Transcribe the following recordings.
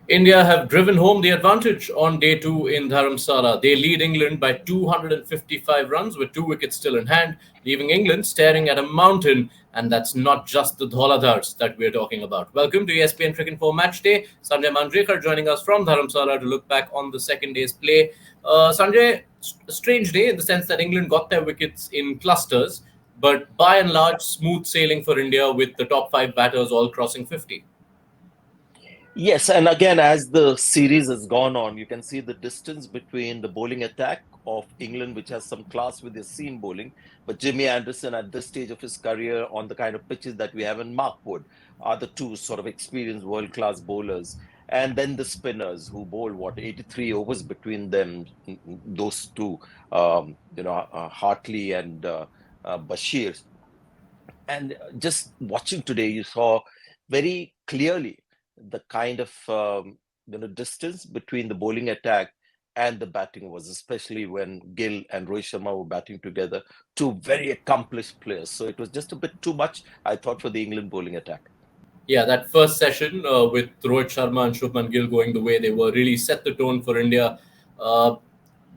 India have driven home the advantage on day two in Dharamsala. They lead England by 255 runs with 2 wickets still in hand, leaving England staring at a mountain. And that's not just the Dhauladhars that we're talking about. Welcome to ESPN Cricinfo Match Day. Sanjay Manjrekar joining us from Dharamsala to look back on the second day's play. Sanjay, a strange day in the sense that England got their wickets in clusters, but by and large, smooth sailing for India with the top five batters all crossing 50. Yes, and again, as the series has gone on, you can see the distance between the bowling attack of England, which has some class with their seam bowling, but Jimmy Anderson at this stage of his career on the kind of pitches that we have in Markwood are the two sort of experienced world-class bowlers. And then the spinners who bowl, 83 overs between them, those two, Hartley and Bashir. And just watching today, you saw very clearly the kind of distance between the bowling attack and the batting was, especially when Gill and Rohit Sharma were batting together, two very accomplished players. So it was just a bit too much, I thought, for the England bowling attack. Yeah, that first session with Rohit Sharma and Shubman Gill going the way they were really set the tone for India. Uh,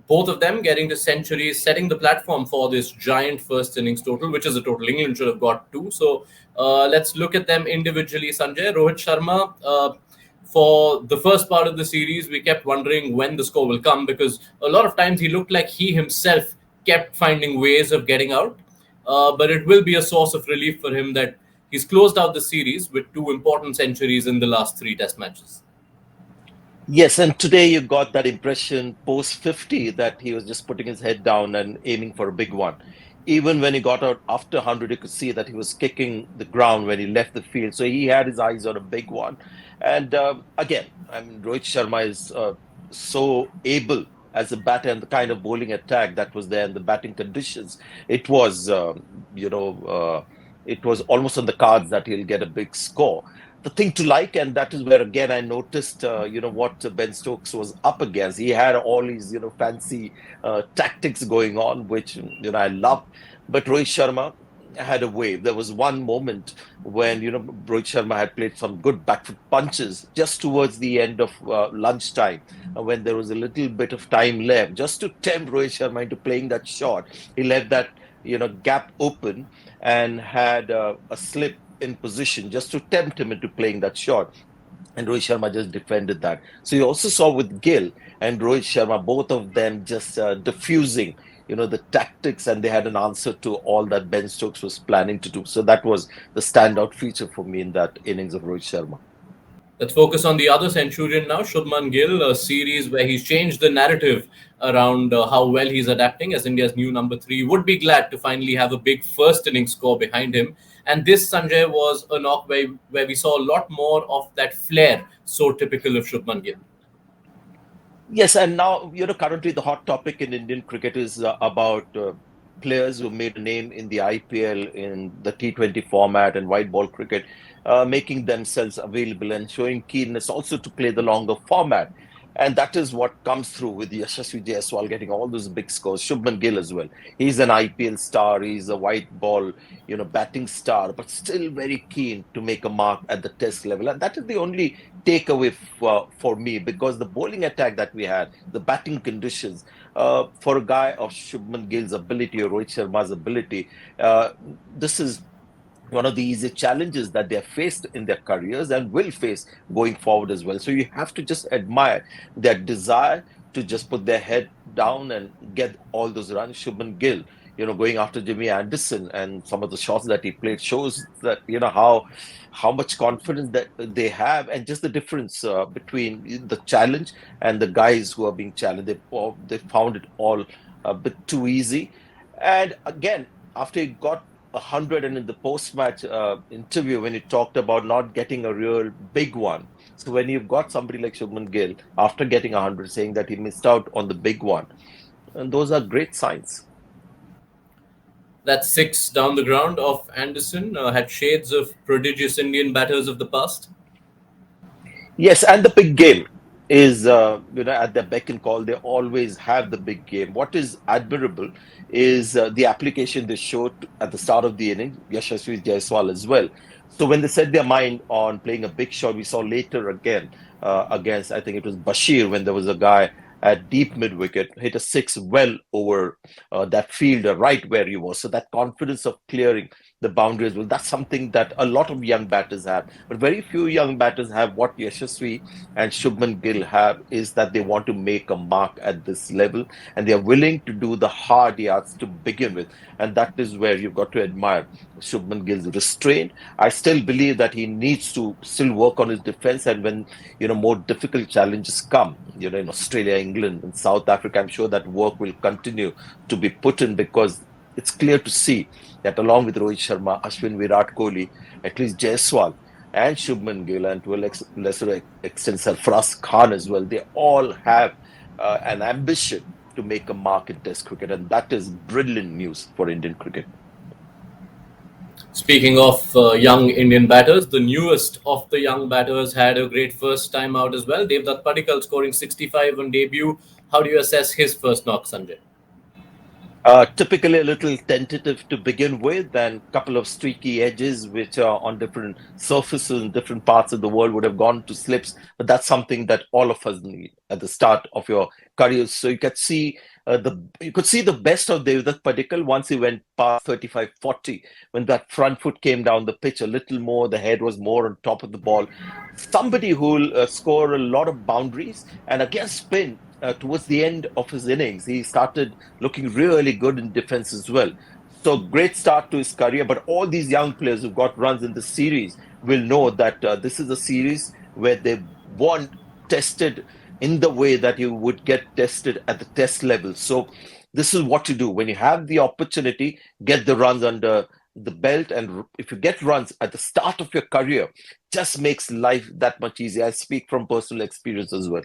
both of them getting to centuries, setting the platform for this giant first innings total, which is a total England should have got to. So let's look at them individually, Sanjay. Rohit Sharma, for the first part of the series, we kept wondering when the score will come because a lot of times he looked like he himself kept finding ways of getting out. But it will be a source of relief for him that he's closed out the series with two important centuries in the last three test matches. Yes, and today you got that impression post 50 that he was just putting his head down and aiming for a big one. Even when he got out after 100, you could see that he was kicking the ground when he left the field. So he had his eyes on a big one. And again, I mean, Rohit Sharma is so able as a batter and the kind of bowling attack that was there and the batting conditions. It was, it was almost on the cards that he'll get a big score. The thing to like, and that is where again I noticed, what Ben Stokes was up against. He had all these, fancy tactics going on, which I loved. But Rohit Sharma had a wave. There was one moment when Rohit Sharma had played some good back foot punches just towards the end of lunchtime, when there was a little bit of time left, just to tempt Rohit Sharma into playing that shot. He left that gap open and had a slip in position just to tempt him into playing that shot. And Rohit Sharma just defended that. So you also saw with Gill and Rohit Sharma, both of them just diffusing, the tactics, and they had an answer to all that Ben Stokes was planning to do. So that was the standout feature for me in that innings of Rohit Sharma. Let's focus on the other Centurion now, Shubman Gill, a series where he's changed the narrative around how well he's adapting as India's new number three. Would be glad to finally have a big first inning score behind him. And this, Sanjay, was a knock where we saw a lot more of that flair, so typical of Shubman Gill. Yes, and now, currently the hot topic in Indian cricket is about players who made a name in the IPL, in the T20 format and white ball cricket, making themselves available and showing keenness also to play the longer format. And that is what comes through with Yashasvi Jaiswal getting all those big scores. Shubman Gill as well. He's an IPL star. He's a white ball, batting star, but still very keen to make a mark at the test level. And that is the only takeaway for me, because the bowling attack that we had, the batting conditions, for a guy of Shubman Gill's ability or Rohit Sharma's ability, this is one of the easy challenges that they have faced in their careers and will face going forward as well. So you have to just admire their desire to just put their head down and get all those runs. Shubman Gill, going after Jimmy Anderson, and some of the shots that he played shows that, how much confidence that they have, and just the difference between the challenge and the guys who are being challenged. They found it all a bit too easy. And again, after he got 100, and in the post-match interview when he talked about not getting a real big one. So when you've got somebody like Shubman Gill after getting 100 saying that he missed out on the big one, and those are great signs. That six down the ground of Anderson had shades of prodigious Indian batters of the past. Yes, and the big game is at their beck and call. They always have the big game. What is admirable is the application they showed at the start of the inning, Yashasvi Jaiswal as well. So when they set their mind on playing a big shot, we saw later again against, I think it was Bashir, when there was a guy at deep mid wicket, hit a six well over that fielder right where he was. So that confidence of clearing the boundaries, well, that's something that a lot of young batters have. But very few young batters have what Yashasvi and Shubman Gill have, is that they want to make a mark at this level and they are willing to do the hard yards to begin with. And that is where you've got to admire Shubman Gill's restraint. I still believe that he needs to still work on his defense, and when more difficult challenges come, in Australia, England, and South Africa, I'm sure that work will continue to be put in, because it's clear to see that along with Rohit Sharma, Ashwin, Virat Kohli, at least Jaiswal and Shubman Gill, and to a lesser extent Sarfaraz Khan as well, they all have an ambition to make a mark in Test cricket, and that is brilliant news for Indian cricket. Speaking of young Indian batters, the newest of the young batters had a great first time out as well. Devdutt Padikkal scoring 65 on debut. How do you assess his first knock, Sanjay? Typically a little tentative to begin with, and a couple of streaky edges which are on different surfaces in different parts of the world would have gone to slips. But that's something that all of us need at the start of your career. So you could see the best of Devdutt Padikkal once he went past 35-40, when that front foot came down the pitch a little more, the head was more on top of the ball. Somebody who will score a lot of boundaries, and against spin. Towards the end of his innings, he started looking really good in defense as well. So great start to his career. But all these young players who've got runs in the series will know that this is a series where they weren't tested in the way that you would get tested at the test level. So this is what you do when you have the opportunity: get the runs under the belt, and if you get runs at the start of your career, just makes life that much easier. I speak from personal experience as well.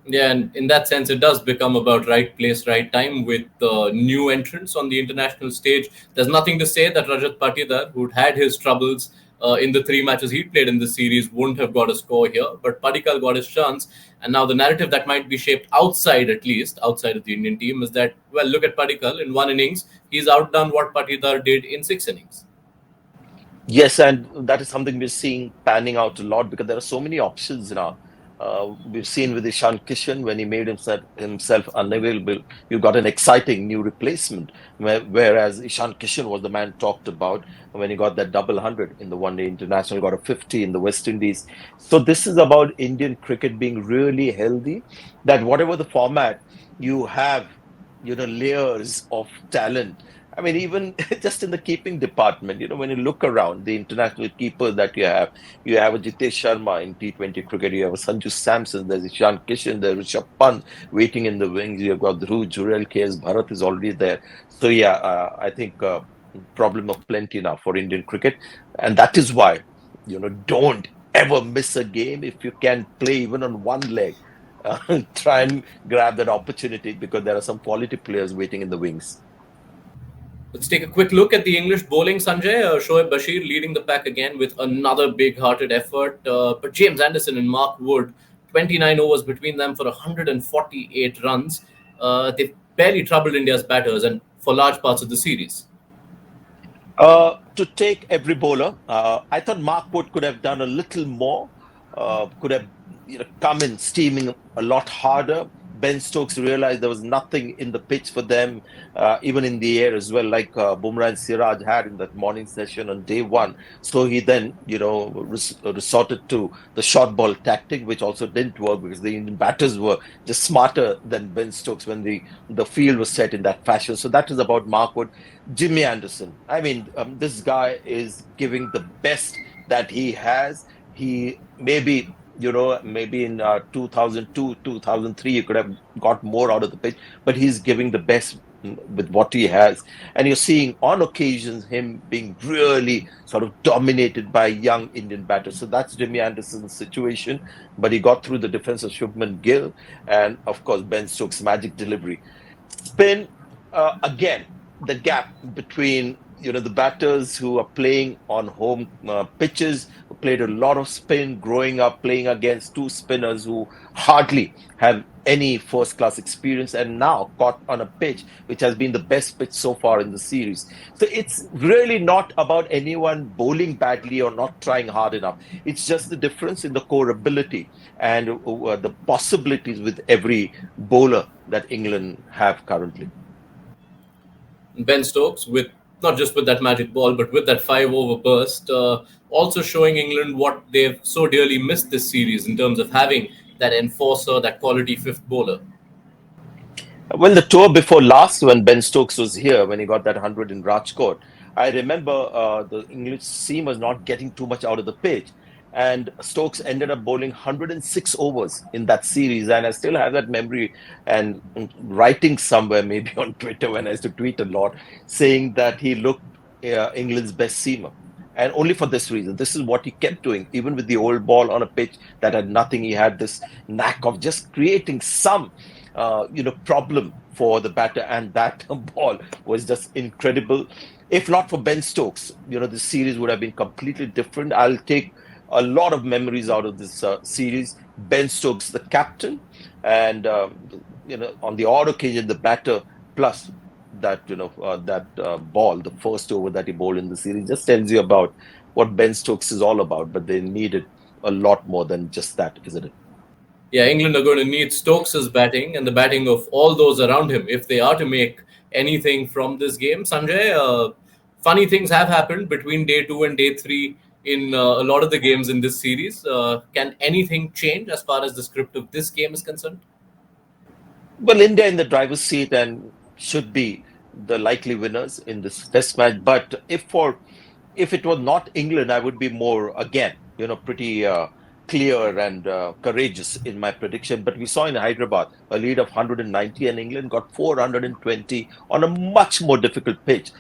Yeah, and in that sense, it does become about right place, right time with new entrants on the international stage. There's nothing to say that Rajat Patidar, who'd had his troubles in the three matches he played in the series, wouldn't have got a score here. But Padikkal got his chance. And now the narrative that might be shaped outside, at least, outside of the Indian team, is that, well, look at Padikkal. In one innings, he's outdone what Patidar did in six innings. Yes, and that is something we're seeing panning out a lot, because there are so many options now. We've seen with Ishan Kishan, when he made himself unavailable, you got an exciting new replacement. Whereas Ishan Kishan was the man talked about when he got that double hundred in the one day international, got a 50 in the West Indies. So this is about Indian cricket being really healthy, that whatever the format, you have, layers of talent. I mean, even just in the keeping department, when you look around the international keepers that you have a Jitesh Sharma in T20 cricket, you have a Sanju Samson, there's Ishan Kishan, there's Rishabh Pant waiting in the wings, you've got Dhruv Jurel, KS Bharat is already there. So yeah, I think problem of plenty now for Indian cricket. And that is why, don't ever miss a game. If you can play even on one leg, try and grab that opportunity, because there are some quality players waiting in the wings. Let's take a quick look at the English bowling, Sanjay. Shoaib Bashir leading the pack again with another big-hearted effort. But James Anderson and Mark Wood, 29 overs between them for 148 runs. They've barely troubled India's batters and for large parts of the series. To take every bowler, I thought Mark Wood could have done a little more, could have come in steaming a lot harder. Ben Stokes realized there was nothing in the pitch for them, even in the air as well, like Bumrah and Siraj had in that morning session on day one. So he then, resorted to the short ball tactic, which also didn't work, because the Indian batters were just smarter than Ben Stokes when the field was set in that fashion. So that is about Mark Wood. Jimmy Anderson, I mean, this guy is giving the best that he has. He maybe in 2002, 2003, you could have got more out of the pitch, but he's giving the best with what he has. And you're seeing on occasions him being really sort of dominated by young Indian batters. So that's Jimmy Anderson's situation. But he got through the defense of Shubman Gill and, of course, Ben Stokes' magic delivery. Spin, again, the gap between the batters who are playing on home pitches, who played a lot of spin growing up, playing against two spinners who hardly have any first-class experience, and now caught on a pitch which has been the best pitch so far in the series. So it's really not about anyone bowling badly or not trying hard enough. It's just the difference in the core ability and the possibilities with every bowler that England have currently. Ben Stokes, with not just with that magic ball, but with that 5 over burst, also showing England what they've so dearly missed this series in terms of having that enforcer, that quality fifth bowler. Well, the tour before last, when Ben Stokes was here, when he got that 100 in Rajkot, I remember the English seam was not getting too much out of the pitch. And Stokes ended up bowling 106 overs in that series. And I still have that memory and writing somewhere, maybe on Twitter when I used to tweet a lot, saying that he looked England's best seamer. And only for this reason. This is what he kept doing, even with the old ball on a pitch that had nothing. He had this knack of just creating some problem for the batter, and that ball was just incredible. If not for Ben Stokes, the series would have been completely different. I'll take a lot of memories out of this series. Ben Stokes, the captain, and on the odd occasion, the batter, plus that ball, the first over that he bowled in the series, just tells you about what Ben Stokes is all about. But they needed a lot more than just that, isn't it? Yeah, England are going to need Stokes' batting and the batting of all those around him if they are to make anything from this game. Sanjay, funny things have happened between day 2 and day 3 in a lot of the games in this series. Can anything change as far as the script of this game is concerned? Well, India in the driver's seat and should be the likely winners in this test match. But if it was not England, I would be more, again, pretty clear and courageous in my prediction. But we saw in Hyderabad a lead of 190 and England got 420 on a much more difficult pitch.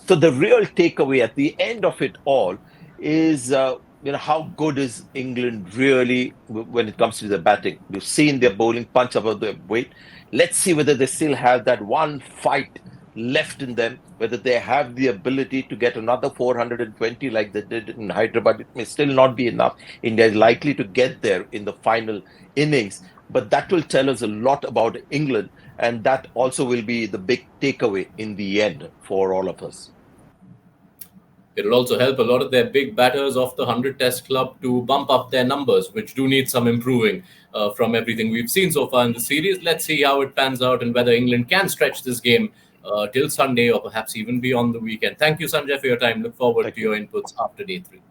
So the real takeaway at the end of it all is, how good is England really when it comes to their batting? We've seen their bowling punch above their weight. Let's see whether they still have that one fight left in them, whether they have the ability to get another 420 like they did in Hyderabad. It may still not be enough. India is likely to get there in the final innings, but that will tell us a lot about England, and that also will be the big takeaway in the end for all of us. It'll also help a lot of their big batters off the 100 Test club to bump up their numbers, which do need some improving from everything we've seen so far in the series. Let's see how it pans out and whether England can stretch this game till Sunday or perhaps even beyond the weekend. Thank you, Sanjay, for your time. Look forward to your inputs after day 3.